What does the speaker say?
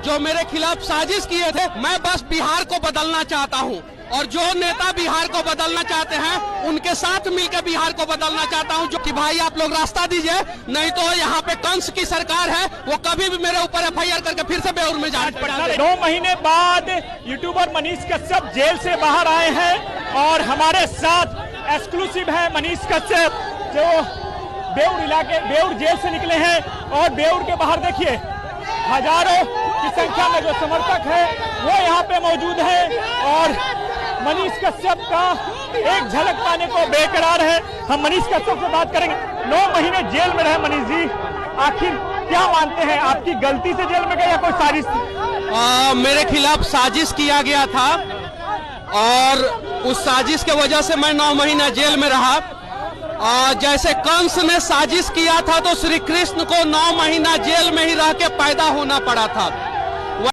जो मेरे खिलाफ साजिश किए थे। मैं बस बिहार को बदलना चाहता हूँ और जो नेता बिहार को बदलना चाहते हैं उनके साथ मिलकर बिहार को बदलना चाहता हूं। जो कि भाई आप लोग रास्ता दीजिए, नहीं तो यहाँ पे कंस की सरकार है, वो कभी भी मेरे ऊपर FIR करके फिर से बेउर में जांच पड़ा। 9 महीने बाद यूट्यूबर मनीष कश्यप जेल से बाहर आए हैं और हमारे साथ एक्सक्लूसिव है मनीष कश्यप, जो बेउर जेल से निकले हैं। और बेउर के बाहर देखिए हजारों की संख्या में जो समर्थक है वो यहाँ पे मौजूद है और मनीष कश्यप का एक झलक पाने को बेकरार है। हम मनीष कश्यप से बात करेंगे। 9 महीने जेल में रहे मनीष जी, आखिर क्या मानते हैं, आपकी गलती से जेल में गए या कोई साजिश थी? मेरे खिलाफ साजिश किया गया था और उस साजिश के वजह से मैं 9 महीना जेल में रहा। जैसे कंस ने साजिश किया था तो श्री कृष्ण को 9 महीना जेल में ही रह के पैदा होना पड़ा था।